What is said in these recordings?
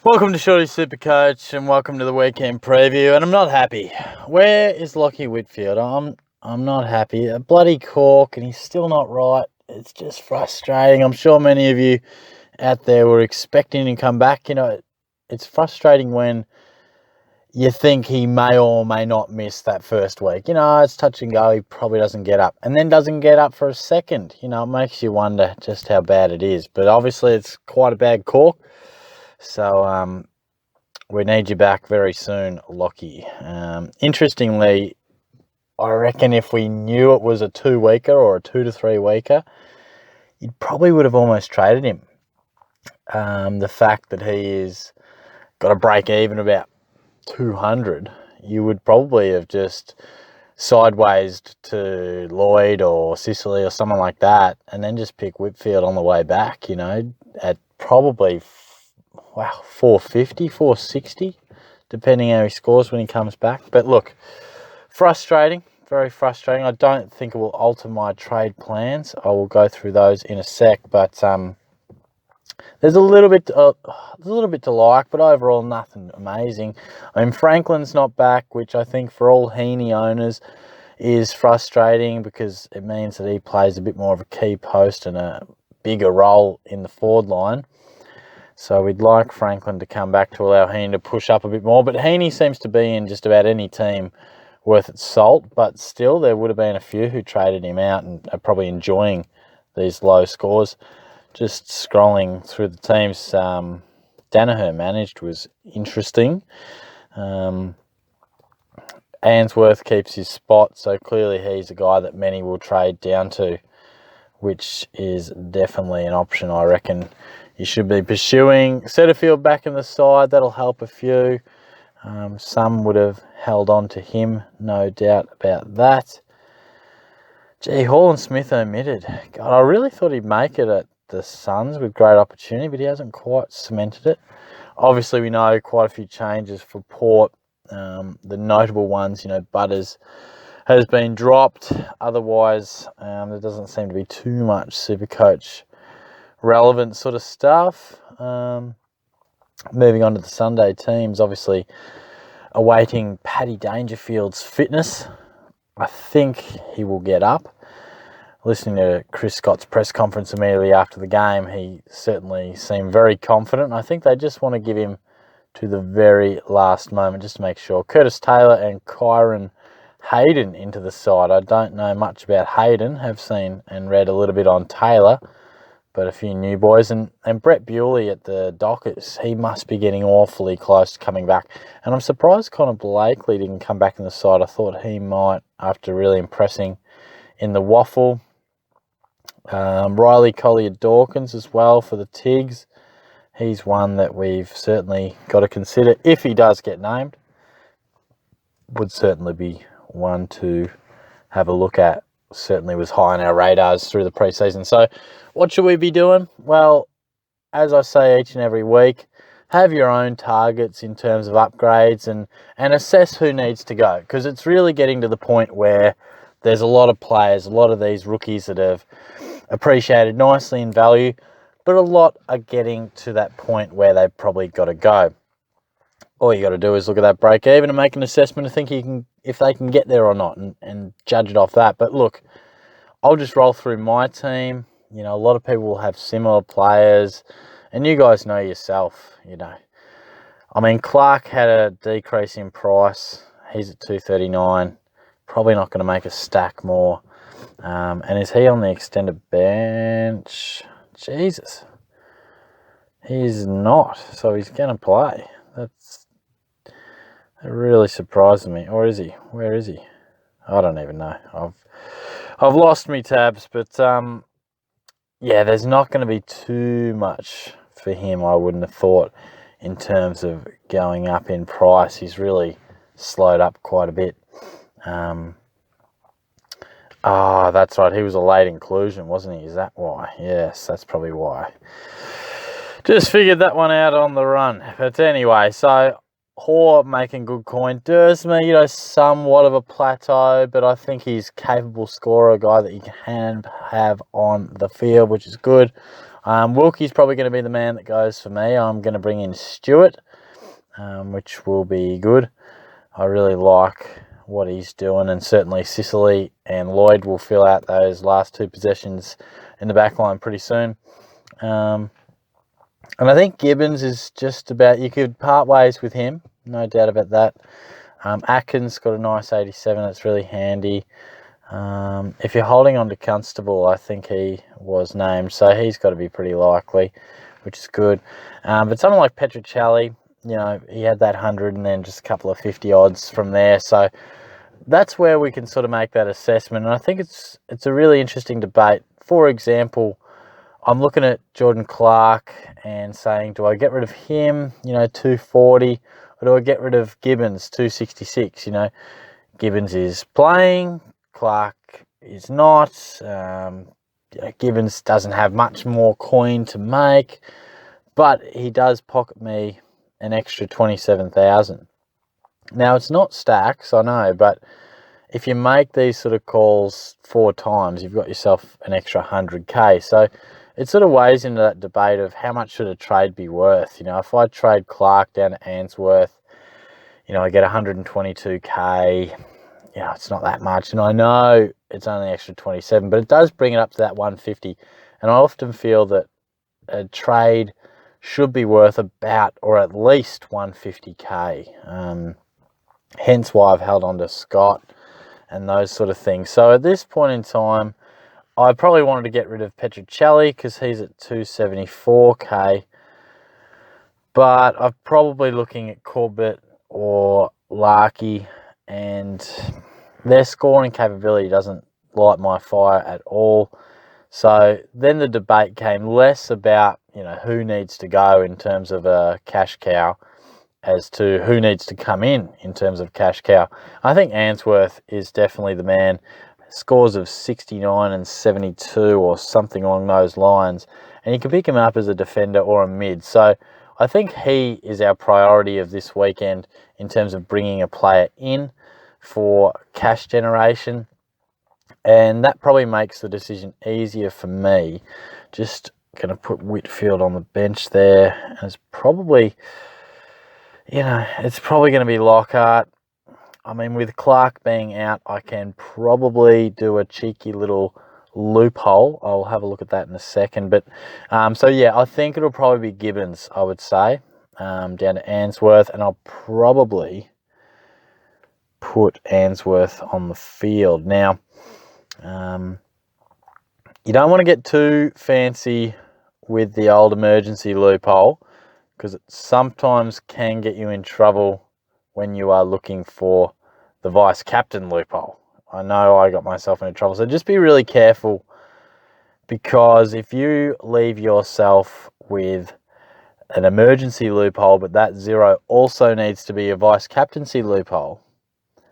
Welcome to Shorty's SuperCoach and welcome to the weekend preview. And I'm not happy. Where is Lockie Whitfield? I'm not happy. A bloody cork, and he's still not right. It's just frustrating. I'm sure many of you out there were expecting him to come back. It's frustrating when you think he may or may not miss that first week. It's touch and go. He probably doesn't get up and then doesn't get up for a second. It makes you wonder just how bad it is. But obviously it's quite a bad cork. So we need you back very soon, Lockie. Interestingly, I reckon if we knew it was a 2-weeker or a 2 to 3 weeker, you probably would have almost traded him. The fact that he is got a break even about 200, you would probably have just sidewaysed to Lloyd or Sicily or someone like that, and then just pick Whitfield on the way back, at probably 450, 460, depending how he scores when he comes back. But look, frustrating, very frustrating. I don't think it will alter my trade plans. I will go through those in a sec, but there's a little bit to like, but overall nothing amazing. Franklin's not back, which I think for all Heaney owners is frustrating because it means that he plays a bit more of a key post and a bigger role in the forward line. So we'd like Franklin to come back to allow Heaney to push up a bit more. But Heaney seems to be in just about any team worth its salt. But still, there would have been a few who traded him out and are probably enjoying these low scores. Just scrolling through the teams Danaher managed was interesting. Ainsworth keeps his spot, so clearly he's a guy that many will trade down to, which is definitely an option I reckon you should be pursuing. Setterfield back in the side, that'll help a few. Some would have held on to him, no doubt about that. Hall and Smith omitted. God, I really thought he'd make it at the Suns with great opportunity, but he hasn't quite cemented it. Obviously, we know quite a few changes for Port. The notable ones, Butters has been dropped. Otherwise, there doesn't seem to be too much SuperCoach relevant sort of stuff. Moving on to the Sunday teams, obviously awaiting Paddy Dangerfield's fitness. I think he will get up. Listening to Chris Scott's press conference immediately after the game, he certainly seemed very confident. I think they just want to give him to the very last moment just to make sure. Curtis Taylor and Kyron Hayden into the side. I don't know much about Hayden. Have seen and read a little bit on Taylor, but a few new boys. And Brett Bewley at the Dockers, he must be getting awfully close to coming back. And I'm surprised Connor Blakely didn't come back in the side. I thought he might, after really impressing in the waffle. Riley Collier-Dawkins as well for the Tigs. He's one that we've certainly got to consider if he does get named. Would certainly be one to have a look at. Certainly was high on our radars through the preseason. So what should we be doing? Well, as I say each and every week, have your own targets in terms of upgrades and assess who needs to go, because it's really getting to the point where there's a lot of players, a lot of these rookies that have appreciated nicely in value, but a lot are getting to that point where they've probably got to go. All you got to do is look at that break even and make an assessment and think if they can get there or not, and judge it off that. But look, I'll just roll through my team. A lot of people will have similar players, and you guys know yourself, Clark had a decrease in price. He's at 239. Probably not going to make a stack more. And is he on the extended bench? Jesus. He's not. So he's going to play. That really surprises me. Or is he? Where is he? I don't even know. I've lost me tabs, but there's not going to be too much for him, I wouldn't have thought, in terms of going up in price. He's really slowed up quite a bit. That's right. He was a late inclusion, wasn't he? Is that why? Yes, that's probably why. Just figured that one out on the run. But anyway, so Hoare making good coin. Dersma, somewhat of a plateau, but I think he's capable scorer, a guy that you can have on the field, which is good. Wilkie's probably going to be the man that goes for me. I'm going to bring in Stewart, which will be good. I really like what he's doing, and certainly Sicily and Lloyd will fill out those last 2 possessions in the back line pretty soon. And I think Gibbons is just about, you could part ways with him, no doubt about that. Atkins got a nice 87, that's really handy. If you're holding on to Constable, I think he was named, so he's got to be pretty likely, which is good. But someone like Petrocelli, he had that 100 and then just a couple of 50 odds from there. So that's where we can sort of make that assessment. And I think it's a really interesting debate. For example, I'm looking at Jordan Clark and saying, do I get rid of him, 240, or do I get rid of Gibbons, 266? Gibbons is playing, Clark is not. Gibbons doesn't have much more coin to make, but he does pocket me an extra 27,000. Now, it's not stacks, I know, but if you make these sort of calls 4 times, you've got yourself an extra 100k. So it sort of weighs into that debate of how much should a trade be worth. If I trade Clark down to Answorth, I get 122k. It's not that much, and I know it's only extra 27, but it does bring it up to that 150. And I often feel that a trade should be worth about, or at least 150k. Hence why I've held on to Scott and those sort of things. So at this point in time, I probably wanted to get rid of Petrocelli because he's at 274k. But I'm probably looking at Corbett or Larkey, and their scoring capability doesn't light my fire at all. So then the debate came less about, who needs to go in terms of a cash cow as to who needs to come in terms of cash cow. I think Answorth is definitely the man. Scores of 69 and 72 or something along those lines. And you can pick him up as a defender or a mid. So I think he is our priority of this weekend in terms of bringing a player in for cash generation. And that probably makes the decision easier for me. Just going to put Whitfield on the bench there. And it's probably, it's probably going to be Lockhart. I mean, with Clark being out, I can probably do a cheeky little loophole. I'll have a look at that in a second. But, so yeah, I think it'll probably be Gibbons, I would say, down to Answorth. And I'll probably put Answorth on the field. Now, you don't want to get too fancy with the old emergency loophole, because it sometimes can get you in trouble when you are looking for the vice captain loophole. I know I got myself into trouble, so just be really careful, because if you leave yourself with an emergency loophole, but that 0 also needs to be a vice captaincy loophole,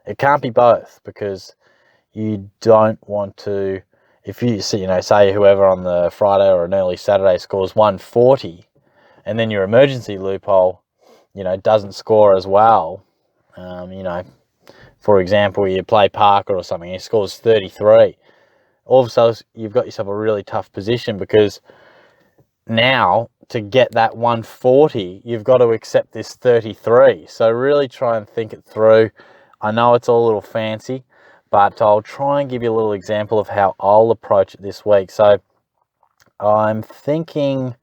it can't be both, because you don't want to, if you see, say whoever on the Friday or an early Saturday scores 140, and then your emergency loophole, doesn't score as well. For example, you play Parker or something, he scores 33. All of a sudden, you've got yourself a really tough position, because now to get that 140, you've got to accept this 33. So really try and think it through. I know it's all a little fancy, but I'll try and give you a little example of how I'll approach it this week. So I'm thinking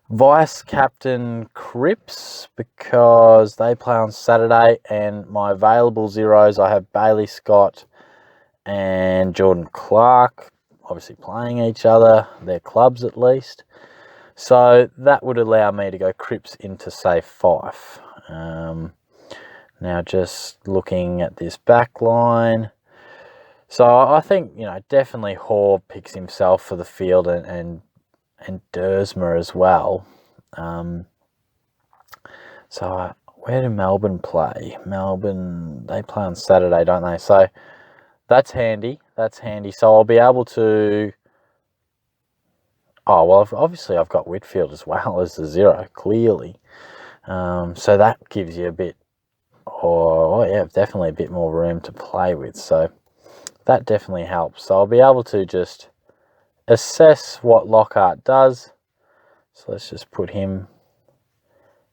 vice captain Cripps, because they play on Saturday, and my available zeros, I have Bailey Scott and Jordan Clark, obviously playing each other, their clubs at least. So that would allow me to go Cripps into, say, Fife. Now just looking at this back line. So I think, definitely Hoare picks himself for the field, and Dersmer as well. So where do Melbourne play? Melbourne, they play on Saturday, don't they? So that's handy. So I'll be able to... Oh, well, obviously I've got Whitfield as well as the 0, clearly. So that gives you a bit... definitely a bit more room to play with. So that definitely helps. So I'll be able to just assess what Lockhart does. So let's just put him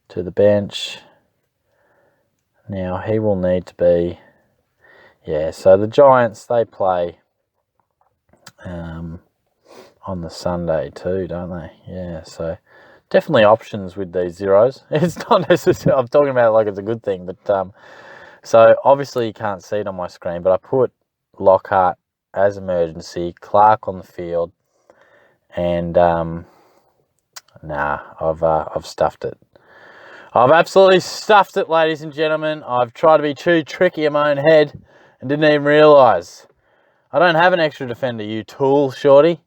to the bench. Now he will need to be, so the Giants, they play on the Sunday too, don't they? Yeah, so definitely options with these zeros. It's not necessarily, I'm talking about it like it's a good thing, but so obviously you can't see it on my screen, but I put Lockhart as emergency, Clark on the field, and I've stuffed it. I've absolutely stuffed it, ladies and gentlemen. I've tried to be too tricky in my own head and didn't even realise. I don't have an extra defender, you tool, shorty.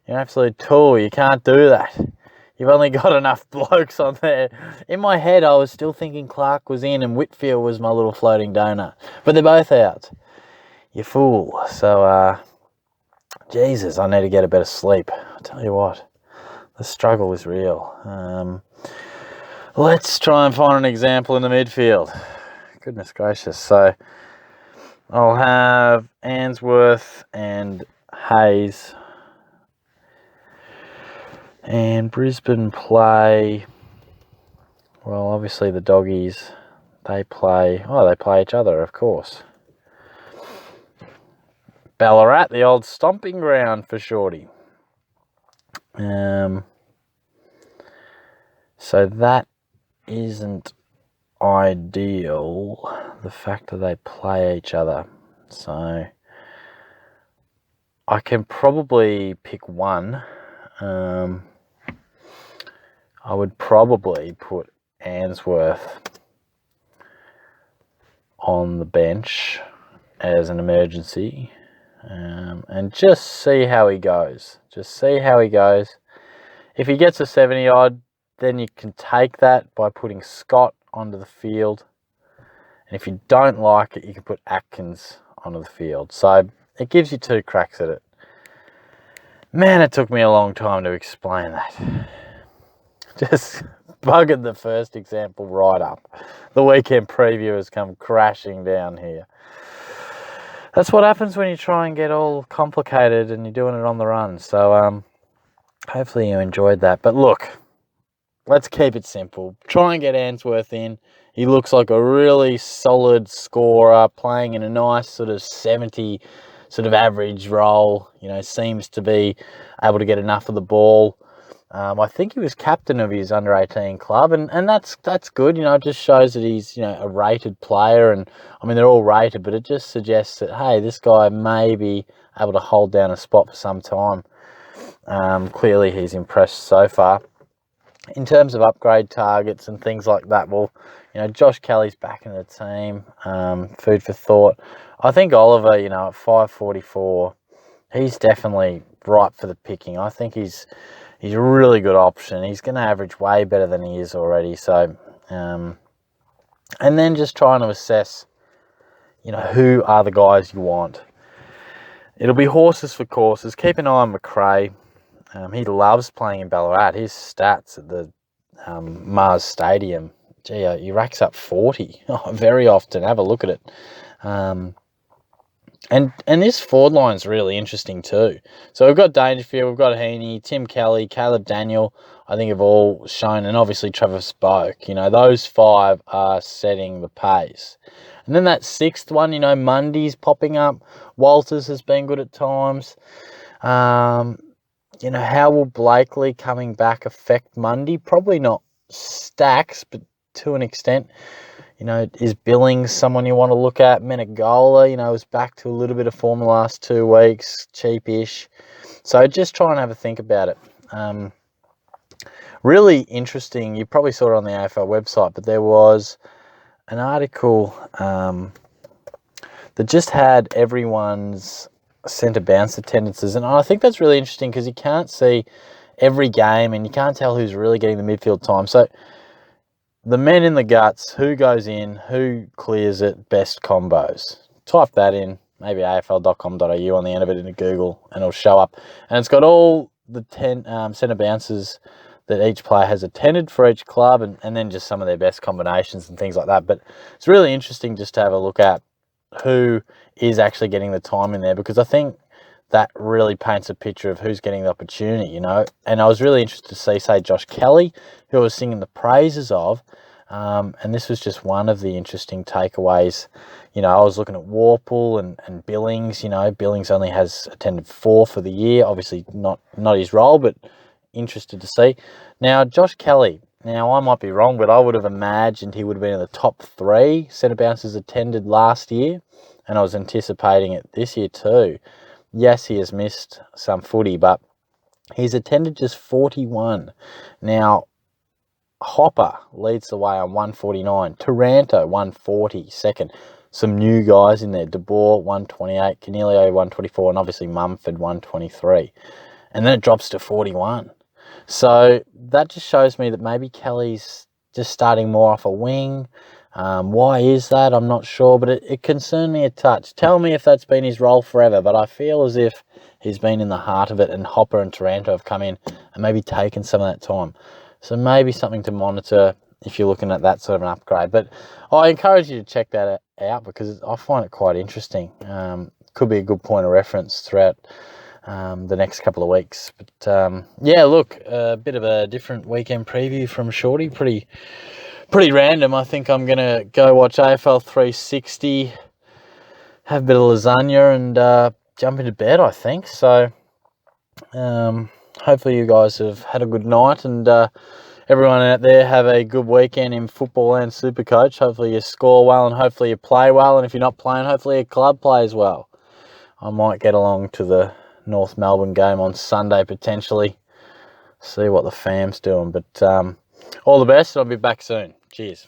You're an absolute tool. You can't do that. You've only got enough blokes on there. In my head, I was still thinking Clark was in and Whitfield was my little floating donut. But they're both out. You fool. So, Jesus, I need to get a better sleep. I'll tell you what, the struggle is real. Let's try and find an example in the midfield. Goodness gracious. So, I'll have Ainsworth and Hayes. And Brisbane play, well, obviously the Doggies, they play each other, of course. Ballarat, the old stomping ground for Shorty. So that isn't ideal, the fact that they play each other. So I can probably pick one. I would probably put Ainsworth on the bench as an emergency, and just see how he goes. If he gets a 70 odd, then you can take that by putting Scott onto the field. And if you don't like it, you can put Atkins onto the field. So it gives you two cracks at it. Man, it took me a long time to explain that. Just buggered the first example right up. The weekend preview has come crashing down here. That's what happens when you try and get all complicated and you're doing it on the run. So hopefully you enjoyed that. But look, let's keep it simple. Try and get Ainsworth in. He looks like a really solid scorer, playing in a nice sort of 70 sort of average role. Seems to be able to get enough of the ball. I think he was captain of his under-18 club, and that's good. It just shows that he's a rated player, and I mean they're all rated, but it just suggests that, hey, this guy may be able to hold down a spot for some time. Clearly he's impressed so far. In terms of upgrade targets and things like that, well, Josh Kelly's back in the team. Food for thought. I think Oliver, at 5.44, he's definitely ripe for the picking. I think he's a really good option. He's going to average way better than he is already. So, and then just trying to assess, who are the guys you want. It'll be horses for courses. Keep an eye on McRae. He loves playing in Ballarat. His stats at the Mars Stadium, he racks up 40 very often. Have a look at it. And this forward line's really interesting too. So we've got Dangerfield, we've got Heaney, Tim Kelly, Caleb Daniel, I think have all shown, and obviously Trevor Spoke. Those five are setting the pace. And then that sixth one, Mundy's popping up. Walters has been good at times. How will Blakely coming back affect Mundy? Probably not stacks, but to an extent. Is Billings someone you want to look at? Menegola, is back to a little bit of form the last 2 weeks, cheapish. So just try and have a think about it. Really interesting. You probably saw it on the AFL website, but there was an article that just had everyone's centre bounce attendances. And I think that's really interesting because you can't see every game and you can't tell who's really getting the midfield time. So the men in the guts, who goes in, who clears it, best combos. Type that in, maybe afl.com.au on the end of it into Google, and it'll show up. And it's got all the 10 centre bounces that each player has attended for each club, and then just some of their best combinations and things like that. But it's really interesting just to have a look at who is actually getting the time in there, because I think that really paints a picture of who's getting the opportunity, you know. And I was really interested to see, say, Josh Kelly, who I was singing the praises of. And this was just one of the interesting takeaways. You know, I was looking at Warple and Billings. You know, Billings only has attended 4 for the year. Obviously not his role, but interested to see. Now, Josh Kelly. Now, I might be wrong, but I would have imagined he would have been in the top 3 centre bounces attended last year. And I was anticipating it this year too. Yes, he has missed some footy, but he's attended just 41. Now, Hopper leads the way on 149. Taranto, 140, second. Some new guys in there. De Boer, 128. Canelio, 124. And obviously Mumford, 123. And then it drops to 41. So that just shows me that maybe Kelly's just starting more off a wing. Why is that? I'm not sure, but it concerned me a touch. Tell me if that's been his role forever, but I feel as if he's been in the heart of it, and Hopper and Taranto have come in and maybe taken some of that time. So maybe something to monitor if you're looking at that sort of an upgrade. But I encourage you to check that out because I find it quite interesting. Could be a good point of reference throughout the next couple of weeks. But yeah, look, a bit of a different weekend preview from Shorty. Pretty random. I think I'm going to go watch AFL 360, have a bit of lasagna and jump into bed, I think. So hopefully you guys have had a good night and everyone out there have a good weekend in football and SuperCoach. Hopefully you score well and hopefully you play well. And if you're not playing, hopefully your club plays well. I might get along to the North Melbourne game on Sunday potentially. See what the fam's doing. But all the best. I'll be back soon. Cheers.